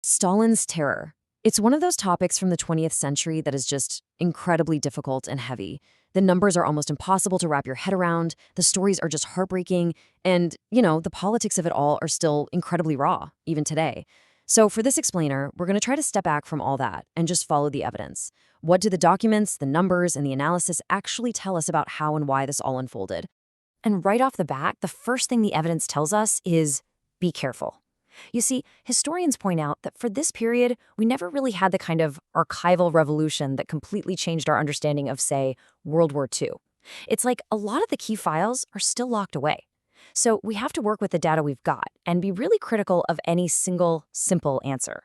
Stalin's terror. It's one of those topics from the 20th century that is just incredibly difficult and heavy. The numbers are almost impossible to wrap your head around, the stories are just heartbreaking, and, the politics of it all are still incredibly raw, even today. So for this explainer, we're going to try to step back from all that and just follow the evidence. What do the documents, the numbers, and the analysis actually tell us about how and why this all unfolded? And right off the bat, the first thing the evidence tells us is be careful. You see, historians point out that for this period, we never really had the kind of archival revolution that completely changed our understanding of, say, World War II. It's like a lot of the key files are still locked away. So we have to work with the data we've got and be really critical of any single, simple answer.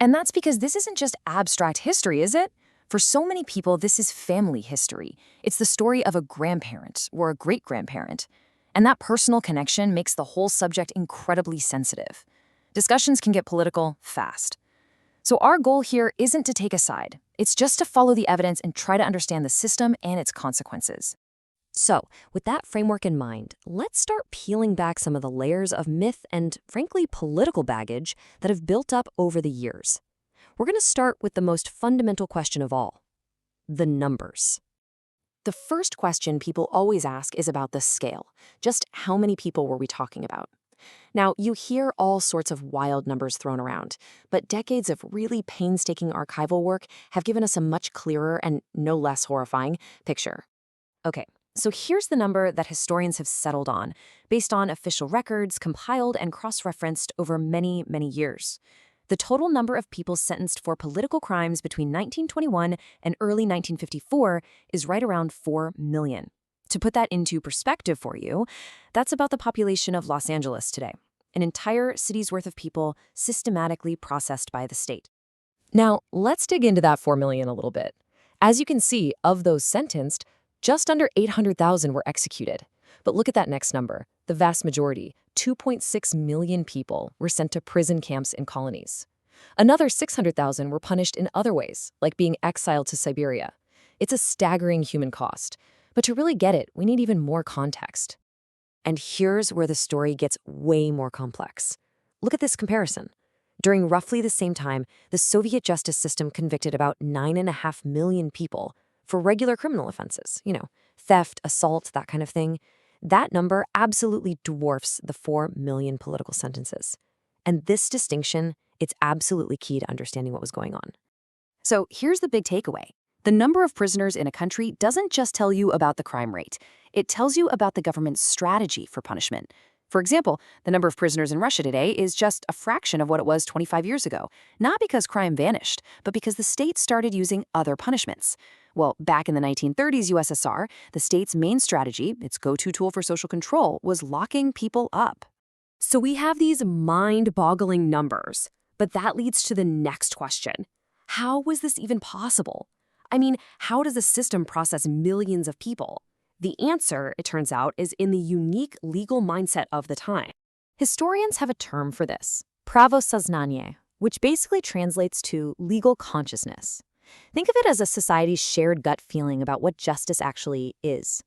And that's because this isn't just abstract history, is it? For so many people, this is family history. It's the story of a grandparent or a great-grandparent. And that personal connection makes the whole subject incredibly sensitive. Discussions can get political fast. So our goal here isn't to take a side. It's just to follow the evidence and try to understand the system and its consequences. So, with that framework in mind, let's start peeling back some of the layers of myth and, frankly, political baggage that have built up over the years. We're going to start with the most fundamental question of all: the numbers. The first question people always ask is about the scale. Just how many people were we talking about? Now, you hear all sorts of wild numbers thrown around, but decades of really painstaking archival work have given us a much clearer and no less horrifying picture. Okay, so here's the number that historians have settled on, based on official records compiled and cross-referenced over many, many years. The total number of people sentenced for political crimes between 1921 and early 1954 is right around 4 million. To put that into perspective for you, that's about the population of Los Angeles today, an entire city's worth of people systematically processed by the state. Now, let's dig into that 4 million a little bit. As you can see, of those sentenced, just under 800,000 were executed. But look at that next number. The vast majority, 2.6 million people, were sent to prison camps in colonies. Another 600,000 were punished in other ways, like being exiled to Siberia. It's a staggering human cost. But to really get it, we need even more context. And here's where the story gets way more complex. Look at this comparison. During roughly the same time, the Soviet justice system convicted about 9.5 million people for regular criminal offenses, theft, assault, that kind of thing. That number absolutely dwarfs the 4 million political sentences. And this distinction, it's absolutely key to understanding what was going on. So here's the big takeaway. The number of prisoners in a country doesn't just tell you about the crime rate. It tells you about the government's strategy for punishment. For example, the number of prisoners in Russia today is just a fraction of what it was 25 years ago, not because crime vanished, but because the state started using other punishments. Well, back in the 1930s USSR, the state's main strategy, its go-to tool for social control, was locking people up. So we have these mind-boggling numbers, but that leads to the next question. How was this even possible? I mean, how does a system process millions of people? The answer, it turns out, is in the unique legal mindset of the time. Historians have a term for this, pravosoznanie, which basically translates to legal consciousness. Think of it as a society's shared gut feeling about what justice actually is.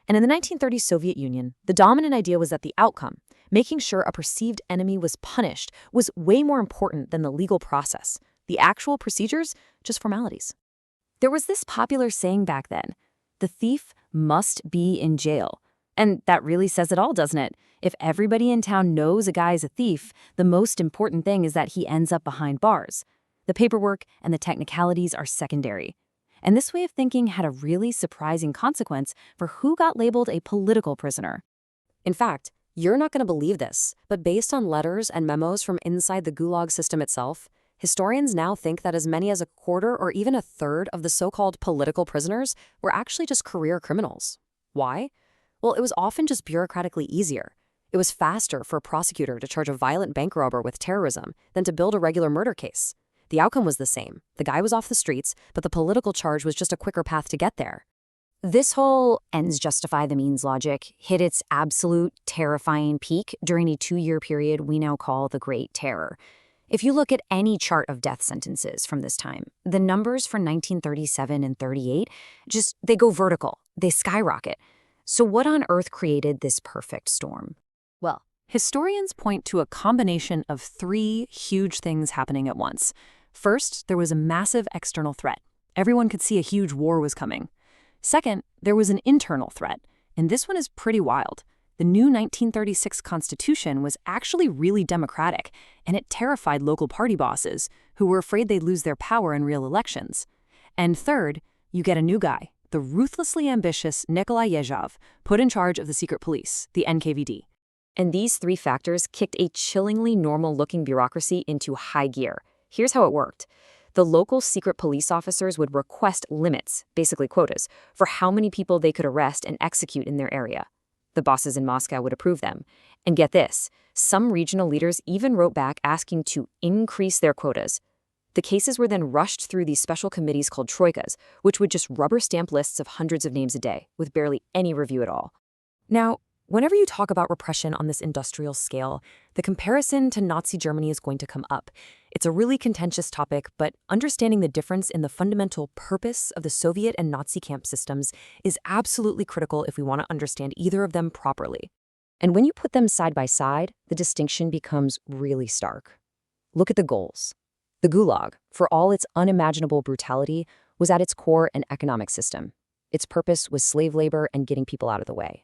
And in the 1930s Soviet Union, the dominant idea was that the outcome, making sure a perceived enemy was punished, was way more important than the legal process. The actual procedures, just formalities. There was this popular saying back then, the thief must be in jail. And that really says it all, doesn't it? If everybody in town knows a guy's a thief, the most important thing is that he ends up behind bars. The paperwork and the technicalities are secondary. And this way of thinking had a really surprising consequence for who got labeled a political prisoner. In fact, you're not going to believe this, but based on letters and memos from inside the Gulag system itself, historians now think that as many as a quarter or even a third of the so-called political prisoners were actually just career criminals. Why? Well, it was often just bureaucratically easier. It was faster for a prosecutor to charge a violent bank robber with terrorism than to build a regular murder case. The outcome was the same. The guy was off the streets, but the political charge was just a quicker path to get there. This whole ends justify the means logic hit its absolute terrifying peak during a 2-year period we now call the Great Terror. If you look at any chart of death sentences from this time, the numbers for 1937 and 38, they go vertical. They skyrocket. So what on earth created this perfect storm? Well, Historians point to a combination of three huge things happening at once. First, there was a massive external threat. Everyone could see a huge war was coming. Second, there was an internal threat, and this one is pretty wild. The new 1936 Constitution was actually really democratic, and it terrified local party bosses who were afraid they'd lose their power in real elections. And third, you get a new guy, the ruthlessly ambitious Nikolai Yezhov, put in charge of the secret police, the NKVD. And these three factors kicked a chillingly normal-looking bureaucracy into high gear. Here's how it worked. The local secret police officers would request limits, basically quotas, for how many people they could arrest and execute in their area. The bosses in Moscow would approve them. And get this, some regional leaders even wrote back asking to increase their quotas. The cases were then rushed through these special committees called troikas, which would just rubber stamp lists of hundreds of names a day, with barely any review at all. Now, whenever you talk about repression on this industrial scale, the comparison to Nazi Germany is going to come up. It's a really contentious topic, but understanding the difference in the fundamental purpose of the Soviet and Nazi camp systems is absolutely critical if we want to understand either of them properly. And when you put them side by side, the distinction becomes really stark. Look at the goals. The Gulag, for all its unimaginable brutality, was at its core an economic system. Its purpose was slave labor and getting people out of the way.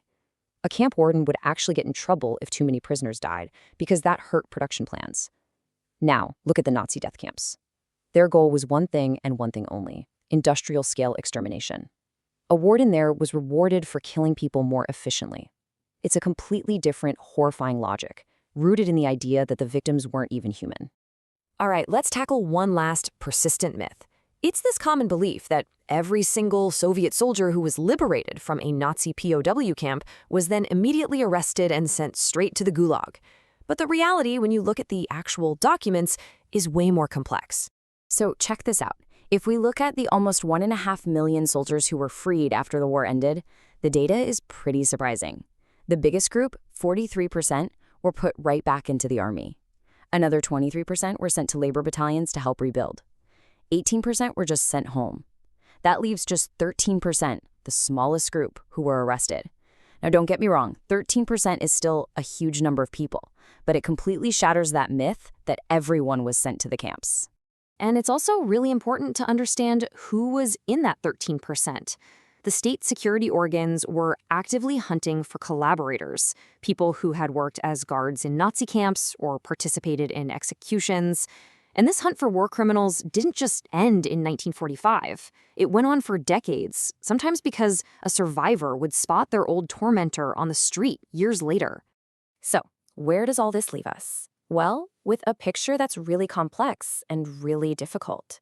A camp warden would actually get in trouble if too many prisoners died, because that hurt production plans. Now, look at the Nazi death camps. Their goal was one thing and one thing only: industrial-scale extermination. A warden there was rewarded for killing people more efficiently. It's a completely different, horrifying logic, rooted in the idea that the victims weren't even human. All right, let's tackle one last persistent myth. It's this common belief that every single Soviet soldier who was liberated from a Nazi POW camp was then immediately arrested and sent straight to the Gulag. But the reality, when you look at the actual documents, is way more complex. So check this out. If we look at the almost 1.5 million soldiers who were freed after the war ended, the data is pretty surprising. The biggest group, 43%, were put right back into the army. Another 23% were sent to labor battalions to help rebuild. 18% were just sent home. That leaves just 13%, the smallest group, who were arrested. Now, don't get me wrong, 13% is still a huge number of people, but it completely shatters that myth that everyone was sent to the camps. And it's also really important to understand who was in that 13%. The state security organs were actively hunting for collaborators, people who had worked as guards in Nazi camps or participated in executions. And this hunt for war criminals didn't just end in 1945. It went on for decades, sometimes because a survivor would spot their old tormentor on the street years later. So, where does all this leave us? Well, with a picture that's really complex and really difficult.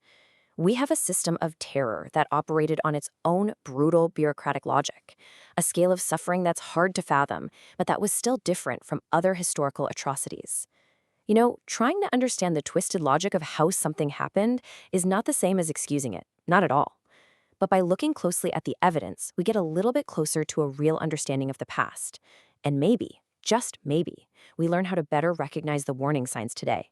We have a system of terror that operated on its own brutal bureaucratic logic, a scale of suffering that's hard to fathom, but that was still different from other historical atrocities. You know, trying to understand the twisted logic of how something happened is not the same as excusing it, not at all. But by looking closely at the evidence, we get a little bit closer to a real understanding of the past. And maybe, just maybe, we learn how to better recognize the warning signs today.